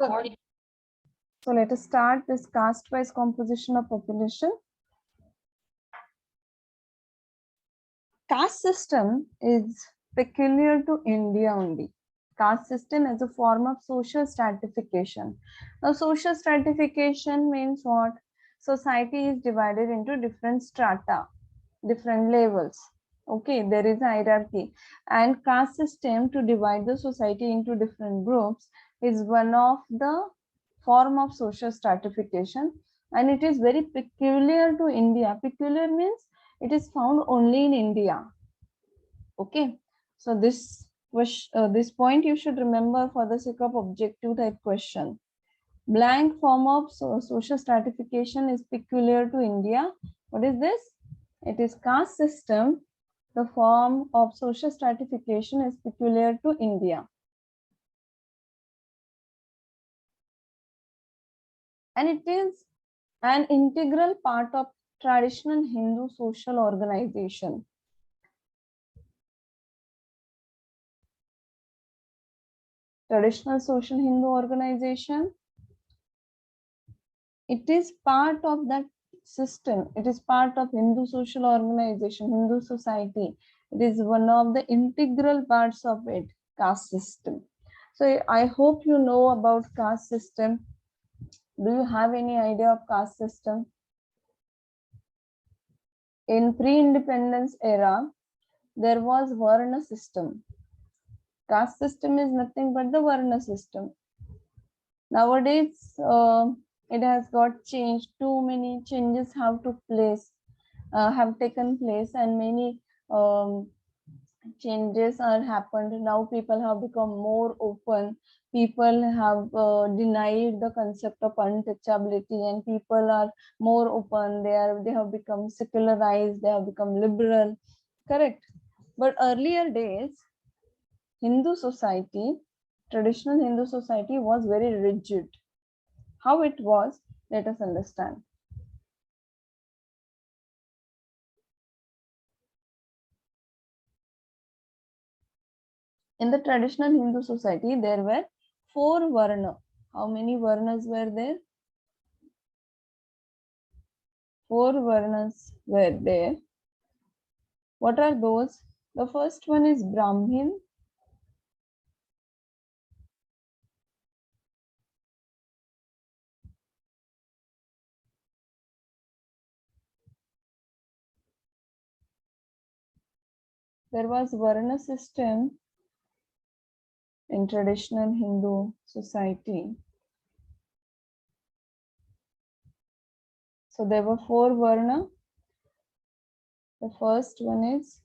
So let us start this caste-wise composition of population. Caste system is peculiar to India only. Caste system is a form of social stratification. Now, social stratification means what? Society is divided into different strata, different levels. Okay, there is a hierarchy, and caste system to divide the society into different groups is one of the form of social stratification, and it is very peculiar to India. Peculiar means it is found only in India. Okay, so this point you should remember for the sake of objective type question. Blank form of social stratification is peculiar to India. What is this? It is caste system. The form of social stratification is peculiar to India. And it is an integral part of traditional Hindu social organization. Traditional social Hindu organization, it is part of that system. It is part of Hindu social organization, Hindu society. It is one of the integral parts of it, caste system. So I hope you know about caste system. Do you have any idea of caste system? In pre-independence era, there was Varna system. Caste system is nothing but the Varna system. Nowadays, it has got changed. Too many changes have taken place, and many changes are happened. Now people have become more open. People have denied the concept of untouchability, and people are more open. They have become secularized. They have become liberal. Correct. But earlier days, Hindu society, traditional Hindu society was very rigid. How it was, let us understand. In the traditional Hindu society, there were 4 Varna. How many Varnas were there? 4 Varnas were there. What are those? The first one is Brahmin. There was Varna system in traditional Hindu society. So there were 4 Varna. The first one is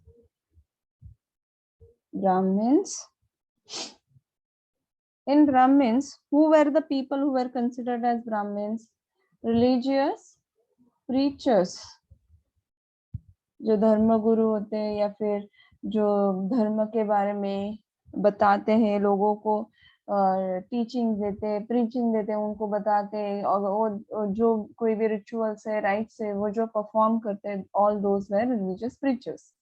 Brahmins. In Brahmins, who were the people who were considered as Brahmins? Religious preachers, जो धर्म गुरु होते हैं या फिर जो धर्म के बारे में बताते हैं, लोगों को टीचिंग देते, प्रीचिंग देते, उनको बताते, और जो कोई भी रिचुअल्स है, राइट्स है, वो जो परफॉर्म करते हैं, all those were religious preachers.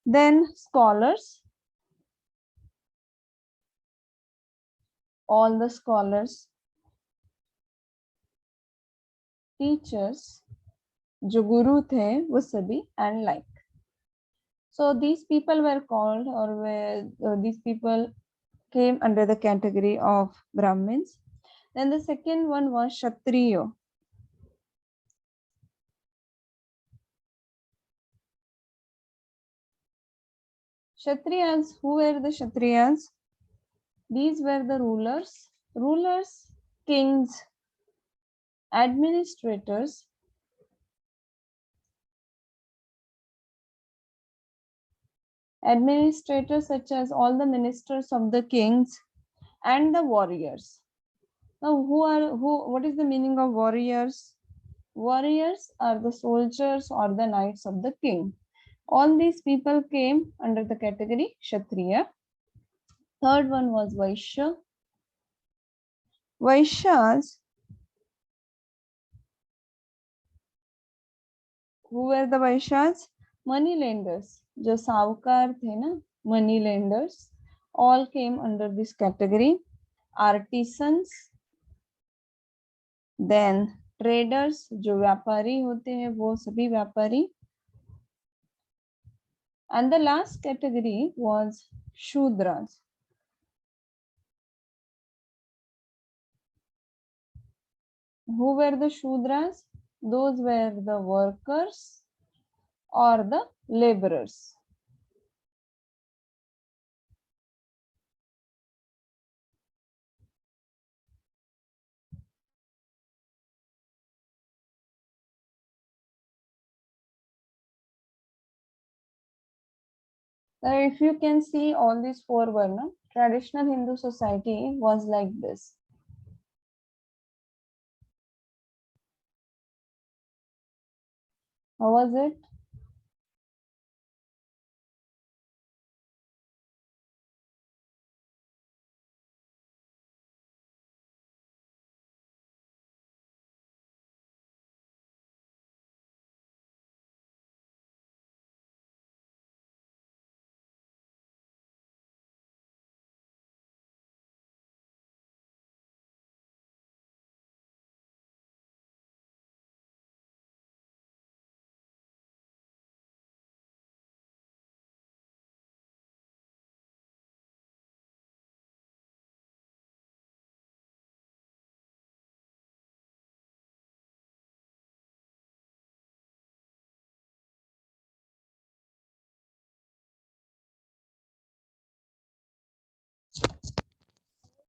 Then scholars, all the scholars, teachers, जो गुरु थे वो सभी, and like. So these people were called, or these people came under the category of Brahmins. Then the second one was Kshatriya. Kshatriyas, who were the Kshatriyas? These were the rulers, kings, administrators, such as all the ministers of the kings, and the warriors. Now, what is the meaning of warriors? Warriors are the soldiers or the knights of the king. All these people came under the category Kshatriya. Third one was Vaishya. Vaishyas, who were the Vaishyas? Money lenders. जो सावकार थे ना, money lenders, all came under this category. Artisans, then traders, जो व्यापारी होते हैं वो सभी व्यापारी, and the last category was Shudras. Who were the Shudras? Those were the workers or the laborers. If you can see all these four varna, traditional Hindu society was like this. How was it?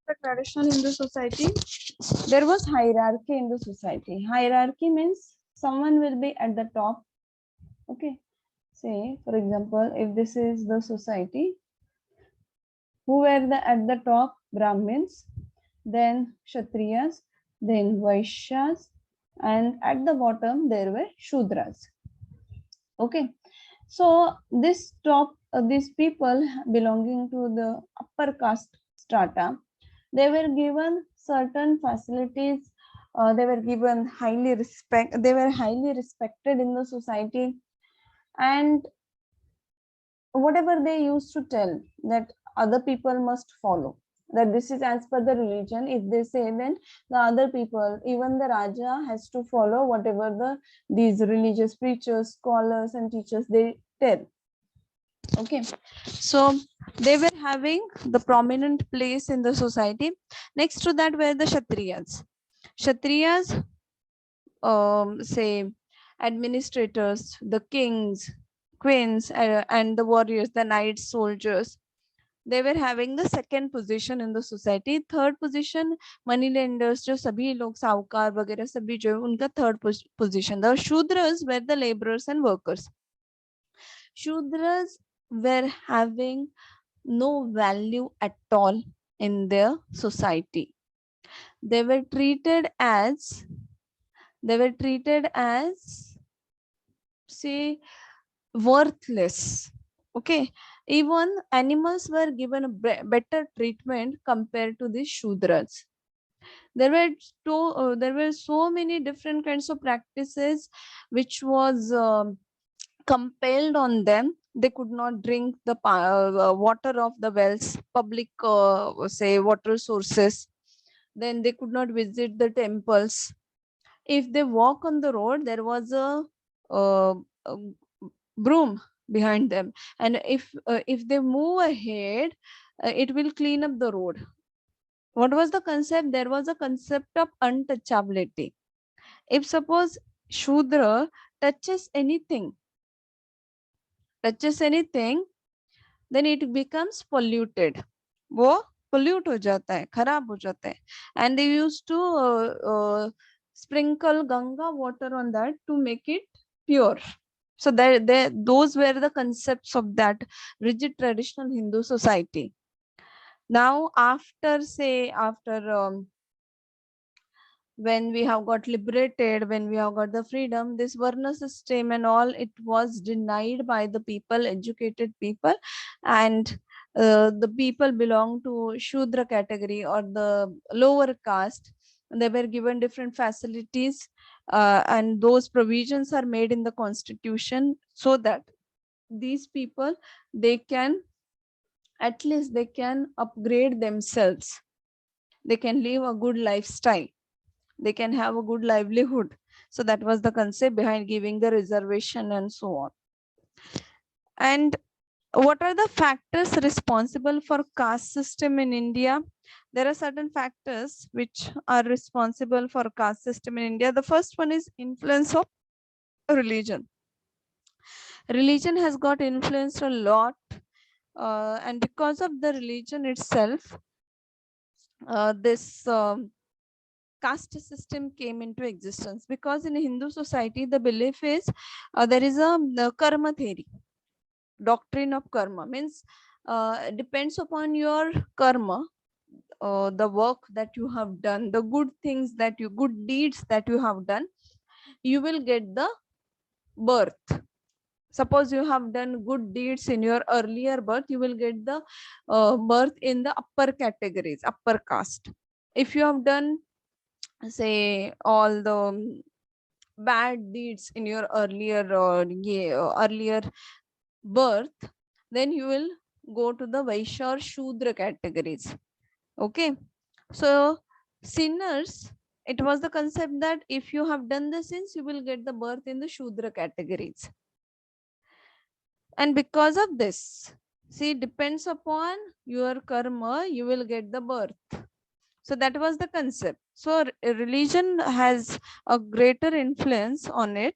The traditional Hindu society, there was hierarchy in the society. Hierarchy means someone will be at the top. Okay. Say, for example, if this is the society, who were at the top? Brahmins, then Kshatriyas, then Vaishyas, and at the bottom there were Shudras. Okay, so this top, these people belonging to the upper caste strata, they were given certain facilities. They were given highly respect. They were highly respected in the society, and whatever they used to tell, that other people must follow, that this is as per the religion. If they say, then the other people, even the raja, has to follow whatever these religious preachers, scholars and teachers they tell. Okay, so they were having the prominent place in the society. Next to that were the Kshatriyas, say administrators, the kings, queens, and the warriors, the knights, soldiers. They were having the second position in the society. Third position, money lenders, जो सभी लोग साहूकार वगैरह सभी जो है उनका third position. The Shudras were the laborers and workers. Shudras were having no value at all in their society. They were treated as say worthless. Okay, even animals were given a better treatment compared to the Shudras. There were so many different kinds of practices which was compelled on them. They could not drink the water of the wells, public say water sources. Then they could not visit the temples. If they walk on the road, there was a broom behind them, and if they move ahead, it will clean up the road. What was the concept? There was a concept of untouchability. If suppose Shudra touches anything, then it becomes polluted. वो pollute हो जाता है, खराब हो जाता है. And they used to sprinkle Ganga water on that to make it pure. So those were the concepts of that rigid traditional Hindu society. Now, after when we have got liberated, when we have got the freedom, this Varna system and all, it was denied by the people, educated people, and the people belong to Shudra category or the lower caste. They were given different facilities, and those provisions are made in the constitution so that these people, they can, at least they can upgrade themselves. They can live a good lifestyle. they can have a good livelihood. So that was the concept behind giving the reservation and so on. And what are the factors responsible for caste system in India? There are certain factors which are responsible for caste system in India. The first one is influence of religion. Religion has got influenced a lot, and because of the religion itself, this caste system came into existence. Because in Hindu society, the belief is there is a karma theory, doctrine of karma, means depends upon your karma, the work that you have done, the good things that you, good deeds that you have done, you will get the birth. Suppose you have done good deeds in your earlier birth, you will get the birth in the upper categories, upper caste. If you have done, say, all the bad deeds in your earlier earlier birth, then you will go to the Vaishya or Shudra categories. Okay, so sinners, it was the concept that if you have done the sins, you will get the birth in the Shudra categories. And because of this, see, depends upon your karma, you will get the birth. So that was the concept. So religion has a greater influence on it.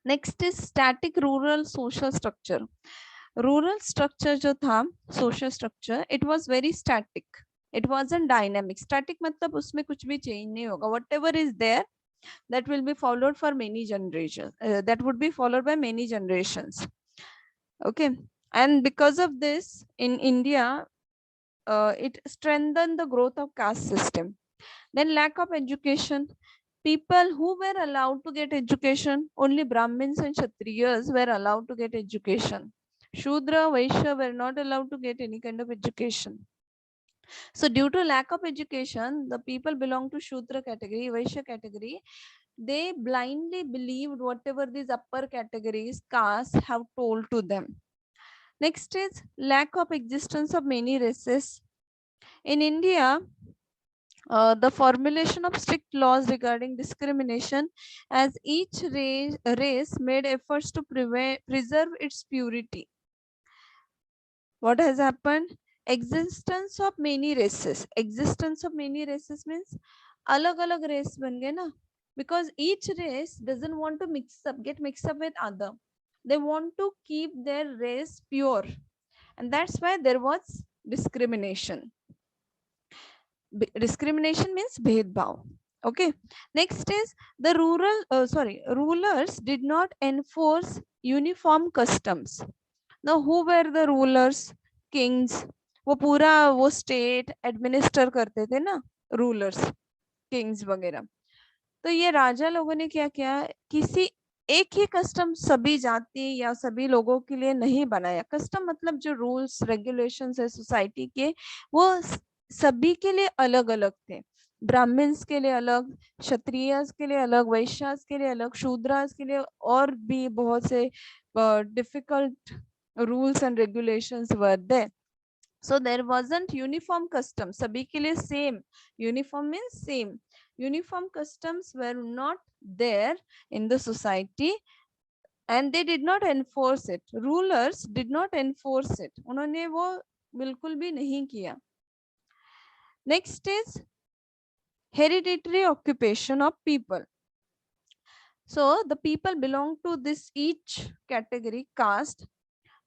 Next is static rural social structure. Rural structure जो था, social structure, it was very static. It wasn't dynamic. Static मतलब उसमें कुछ भी change नहीं होगा. Whatever is there, that will be followed for many generations. That would be followed by many generations. Okay, and because of this, in India, it strengthened the growth of caste system. Then lack of education. People who were allowed to get education, only Brahmins and Kshatriyas were allowed to get education. Shudra, Vaishya were not allowed to get any kind of education. So due to lack of education, the people belong to Shudra category, Vaishya category, they blindly believed whatever these upper categories, castes have told to them. Next is lack of existence of many races. In India, the formulation of strict laws regarding discrimination, as each race made efforts to preserve its purity. What has happened? Existence of many races. Existence of many races means alag race ban gaye na, because each race doesn't want to get mixed up with other. They want to keep their race pure, and that's why there was discrimination. Discrimination means bhedbhav. Okay, next is the rulers did not enforce uniform customs. Now who were the rulers? Kings. वो पूरा वो state administer करते थे ना, rulers, Kings वगैरह. तो ये राजा लोगों ने क्या किया, किसी एक ही कस्टम सभी जाति या सभी लोगों के लिए नहीं बनाया. कस्टम मतलब जो रूल्स रेगुलेशंस है सोसाइटी के, वो सभी के लिए अलग अलग थे. ब्राह्मण्स के लिए अलग, क्षत्रियस के लिए अलग, वैश्यास के लिए अलग, शूद्रास के लिए और भी बहुत से difficult rules and regulations were there. So there wasn't uniform customs. sabhi ke liye same. Uniform means same. Uniform customs were not there in the society, and they did not enforce it. Rulers did not enforce it. उन्होंने वो बिल्कुल भी नहीं किया. Next is hereditary occupation of people. So the people belong to this each category, caste.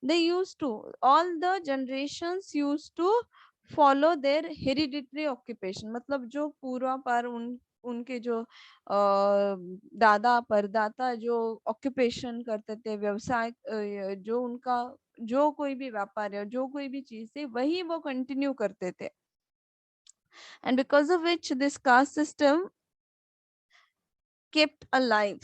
They used to, all the generations used to follow their hereditary occupation. मतलब जो पूर्वा पर उनके जो दादा परदाता जो ऑक्यूपेशन करते थे, व्यवसाय, जो उनका जो कोई भी व्यापार है, जो कोई भी चीज थी, वही वो कंटिन्यू करते थे. And because of which this caste system kept alive.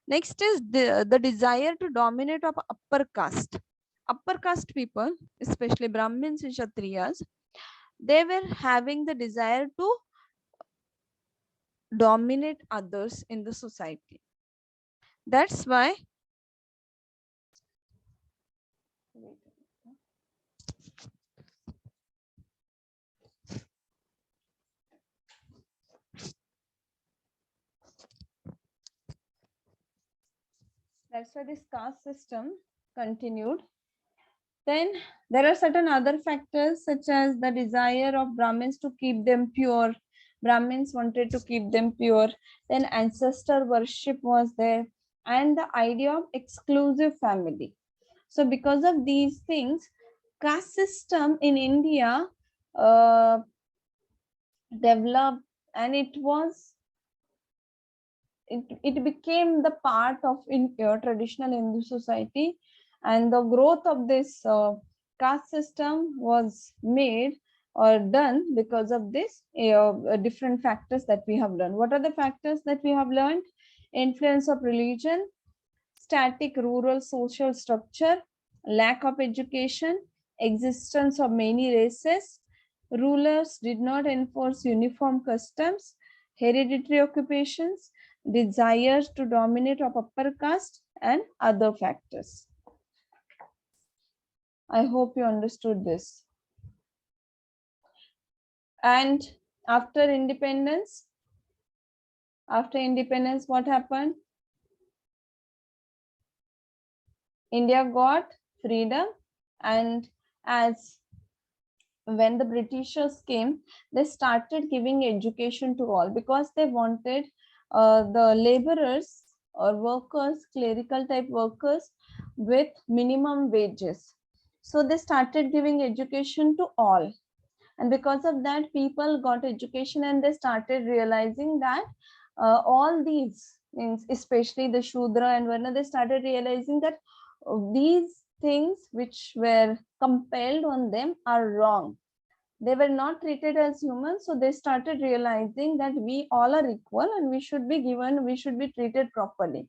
Next is the desire to dominate of upper caste. Upper caste people, especially Brahmins and Kshatriyas, they were having the desire to dominate others in the society. That's why That's why this caste system continued. Then there are certain other factors such as the desire of Brahmins to keep them pure. Brahmins wanted to keep them pure. Then ancestor worship was there, and the idea of exclusive family. So because of these things, caste system in India developed, and it became the part of traditional Hindu society, and the growth of this caste system was made or done because of this different factors that we have learned. What are the factors that we have learned? Influence of religion, static rural social structure, lack of education, existence of many races, rulers did not enforce uniform customs, hereditary occupations, desires to dominate of upper caste, and other factors. I hope you understood this. And after independence, what happened? India got freedom, and as when the Britishers came, they started giving education to all because they wanted the laborers or workers, clerical type workers, with minimum wages. So they started giving education to all. And because of that, people got education and they started realizing that all these means, especially the Shudra and Varna, they started realizing that these things which were compelled on them are wrong. They were not treated as humans, so they started realizing that we all are equal and we should be treated properly.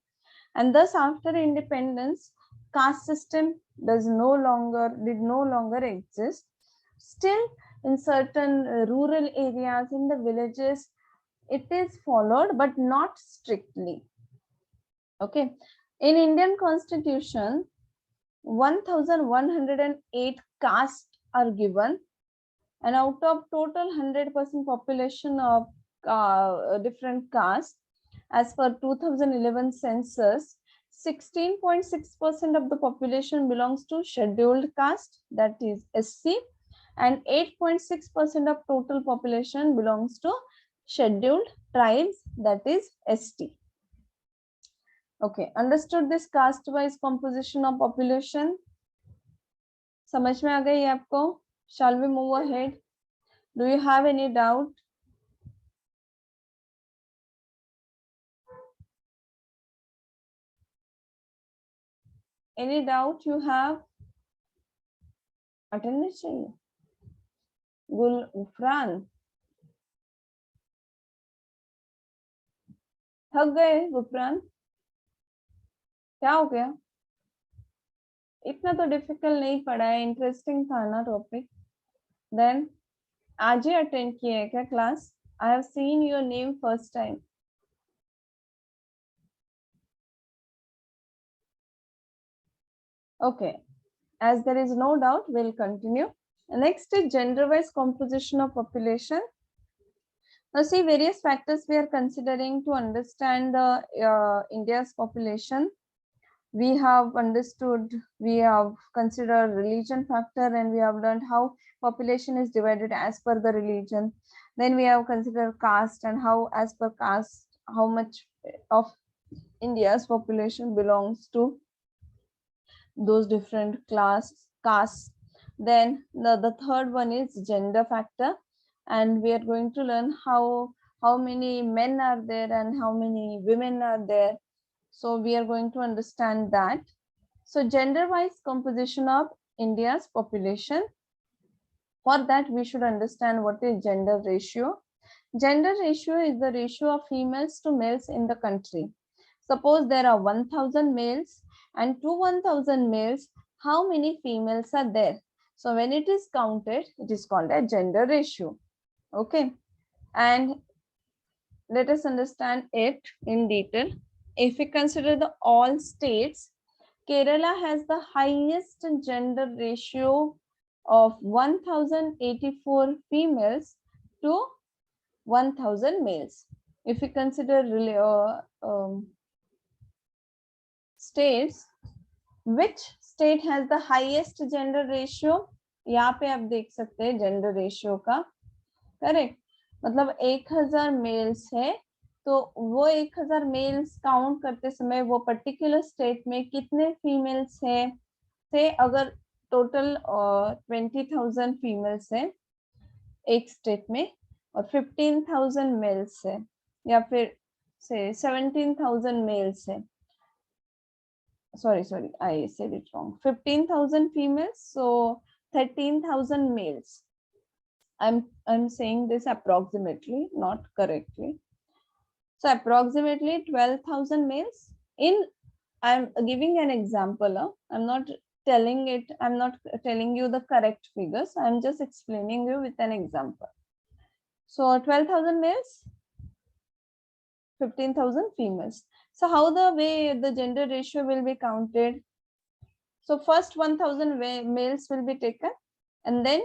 And thus after independence, caste system did no longer exist. Still, in certain rural areas, in the villages, it is followed, but not strictly. Okay. In Indian Constitution, 1108 castes are given, and out of total 100% population of different castes, as per 2011 census, 16.6% of the population belongs to scheduled caste, that is SC, and 8.6% of total population belongs to scheduled tribes, that is ST. Okay, understood this caste wise composition of population? समझ में आ गई आपको? Shall we move ahead? Do you have any doubt? Any doubt you have? Attendance चाहिए. गुफरान थक गए? गुफरान क्या हो गया? इतना तो डिफिकल्ट नहीं पड़ा है, इंटरेस्टिंग था ना टॉपिक. देन आज ही अटेंड किए है क्या class? I have seen your name first time. Okay, as there is no doubt, we'll continue. Next is gender-wise composition of population. Now see, various factors we are considering to understand the India's population. We have understood, we have considered religion factor, and we have learned how population is divided as per the religion. Then we have considered caste and how as per caste, how much of India's population belongs to those different castes. Then the third one is gender factor, and we are going to learn how many men are there and how many women are there. So we are going to understand that. So gender wise composition of India's population. For that, we should understand what is gender ratio. Gender ratio is the ratio of females to males in the country. Suppose there are 1000 males, and to 1000 males, how many females are there? So when it is counted, it is called a gender ratio. Okay. And let us understand it in detail. If we consider the all states, Kerala has the highest gender ratio of 1084 females to 1000 males. If we consider states, which state has the highest gender ratio? यहाँ पे आप देख सकते हैं gender ratio का, correct, मतलब 1000 mails है, तो वो 1000 मेल्स काउंट करते समय वो पर्टिकुलर स्टेट में कितने फीमेल्स है, से अगर टोटल 20,000 फीमेल्स है एक स्टेट में और 15,000 मेल्स है, या फिर से 17,000 मेल्स है, sorry, I said it wrong, 15,000 females, so 13,000 males. I'm saying this approximately, not correctly. So approximately 12,000 males. I'm giving an example. I'm not telling you the correct figures. I'm just explaining you with an example. So 12,000 males, 15,000 females. So how the way the gender ratio will be counted? So first 1,000 males will be taken, and then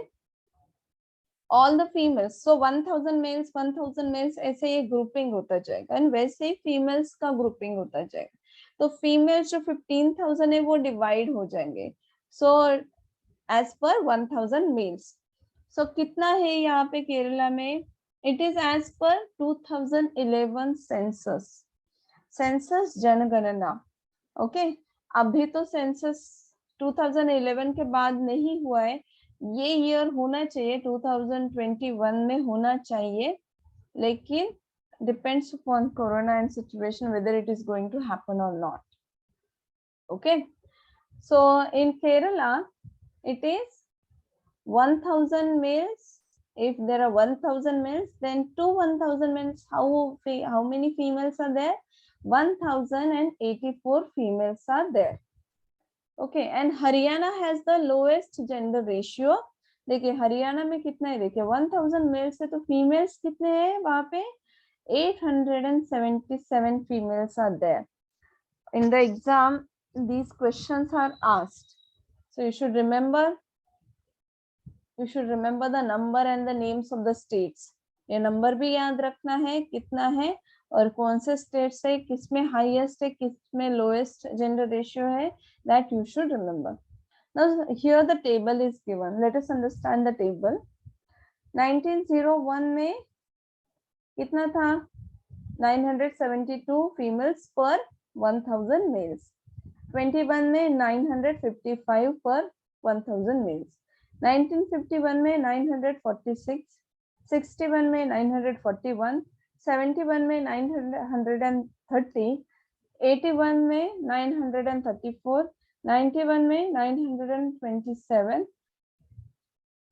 all the females. So 1,000 males, 1,000 males ऐसे ये grouping होता जाएगा, and वैसे ही females का grouping होता जाएगा. तो females जो 15,000 है वो divide हो जाएंगे. So as per 1,000 males. So कितना है यहाँ पे केरला में? It is as per 2011 census. Census जनगणना. Okay. अभी तो सेंसस 2011 के बाद नहीं हुआ है, ये ईयर होना चाहिए, 2021 में होना चाहिए, लेकिन depends upon corona and situation whether it is going to happen और not. Okay, so in Kerala it is 1,000 males. If there are 1,000 males, then to 1,000 males, how many females are there? 1,084 females are there. Okay, and Haryana has the lowest gender ratio. देखिए हरियाणा में कितना है, देखिए 1,000 mails है तो females कितने हैं वहां पे? 877 females are there. In the exam, these questions are asked. So you should remember the number and the names of the states. ये नंबर भी याद रखना है कितना है और कौन से स्टेट्स है, किसमें हाईएस्ट है, किसमें लोएस्ट जेंडर रेशियो है, that you should remember. Now here the table is given. Let us understand the table. 1901 में कितना था? 972 females per 1,000 males. 21 में 955 per 1,000 males. 1951 में 946, 61 में 941, 71 में 930, 81 में 934, 91 में 927,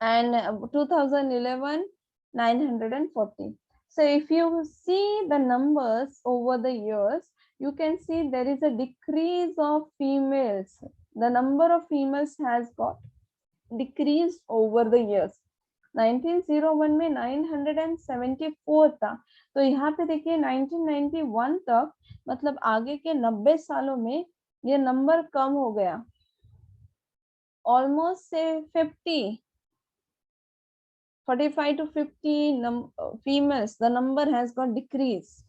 and 2011 940. So if you see the numbers over the years, you can see there is a decrease of females. The number of females has got decreased over the years. 1901 में 974 था, तो यहाँ पे देखिए 1991 तक, मतलब आगे के 90 सालों में ये नंबर कम हो गया, ऑलमोस्ट से 45 to 50 females, the number has got decreased.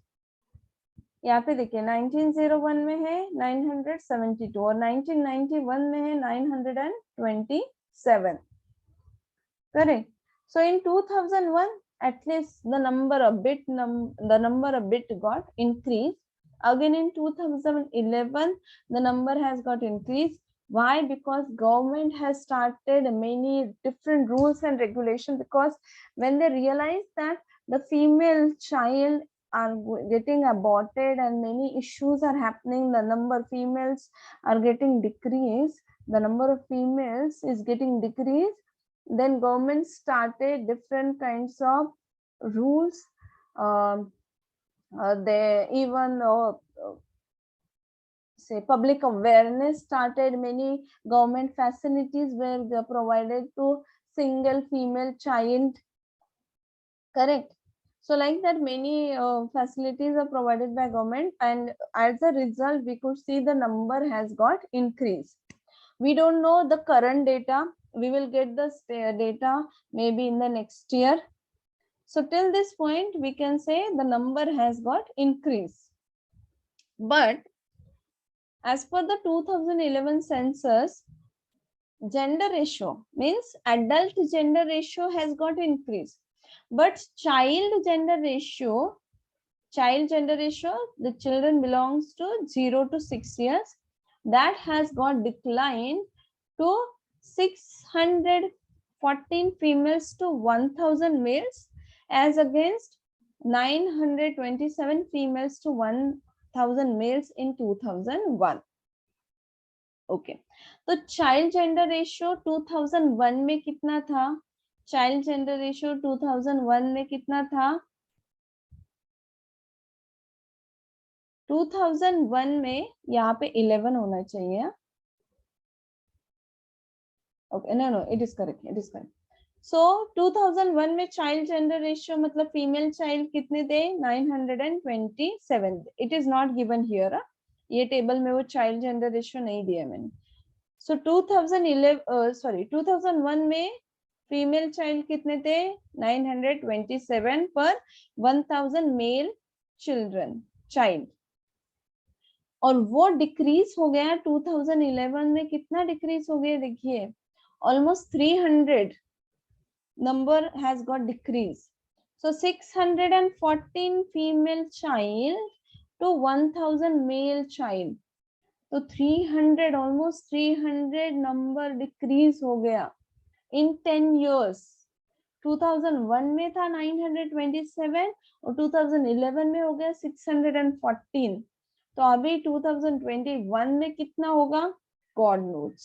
यहाँ पे देखिए 1901 में है 972 और 1991 में है 927. Correct. So in 2001, at least the number a bit got increased. Again in 2011, the number has got increased. Why? Because government has started many different rules and regulations, because when they realize that the female child are getting aborted and many issues are happening, the number of females are getting decreased, the number of females is getting decreased, then government started different kinds of rules. They even say public awareness started. Many government facilities were provided to single female child. Correct. So like that, many facilities are provided by government, and as a result, we could see the number has got increased. We don't know the current data. We will get the data maybe in the next year. So till this point, we can say the number has got increased. But As per the 2011 census, gender ratio means adult gender ratio has got increased, but child gender ratio, the children belongs to 0 to 6 years, that has got declined to 614 females to 1000 males, as against 927 females to 1000 males in 2001. Okay तो child gender ratio 2001 में कितना था? Child gender ratio 2001 में कितना था? 2001 में यहाँ पे 11 होना चाहिए. Okay no it is correct. So 2001 में चाइल्ड जेंडर रेशियो मतलब फीमेल चाइल्ड कितने थे? 927. It is not given here. ये टेबल में वो चाइल्ड जेंडर रेशियो नहीं दिया मैंने. सो 2001 में फीमेल चाइल्ड कितने थे? 927 पर 1000 मेल चिल्ड्रन चाइल्ड, और वो डिक्रीज हो गया 2011 में. कितना डिक्रीज हो गया देखिए, almost 300 number has got decreased. So 614 female child to 1000 male child. तो 300 almost 300 नंबर डिक्रीज हो गया इन 10 years. 2001 में था 927 और 2011 में हो गया 614. तो अभी 2021 में कितना होगा? God knows.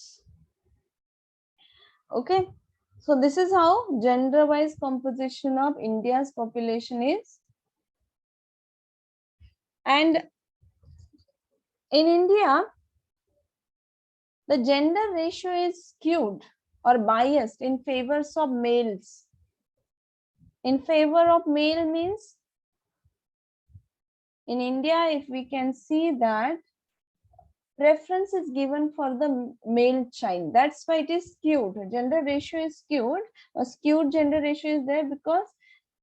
Okay, so this is how gender wise composition of India's population is. And in India, the gender ratio is skewed or biased in favor of males. In favor of male means, in India, if we can see that preference is given for the male child, that's why it is skewed. Gender ratio is skewed. A skewed gender ratio is there because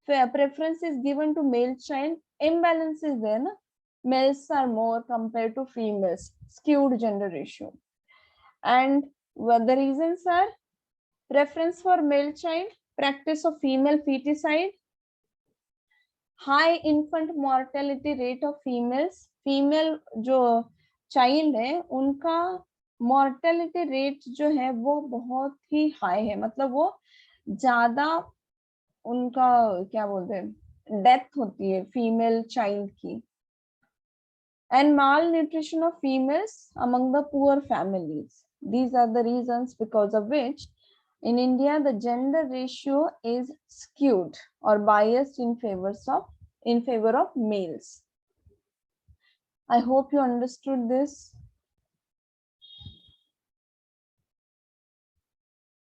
preference is given to male child. Imbalance is there, na? Males are more compared to females. Skewed gender ratio. And the reasons are preference for male child, practice of female feticide, high infant mortality rate of females. Female जो child है उनका mortality rate जो है वो बहुत ही high है, मतलब वो ज्यादा उनका क्या बोलते हैं डेथ होती है फीमेल चाइल्ड की. And malnutrition of females among the poor families. These are the reasons because of which in India the gender ratio is skewed or biased in favor of males. I hope you understood this.